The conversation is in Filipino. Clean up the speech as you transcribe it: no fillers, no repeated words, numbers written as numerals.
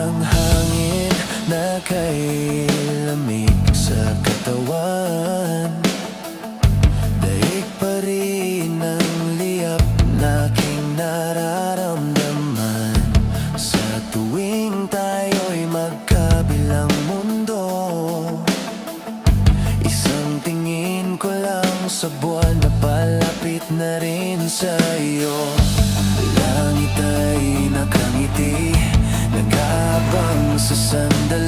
ang hangin na kay lamig sa katawan. Daig pa rin ang liyap na aking nararamdaman sa tuwing tayo'y magkabilang mundo. Isang tingin ko lang sa buwan na palapit na rin sa'yo. Langit ay nakangiti, nag-aabang sa sandali.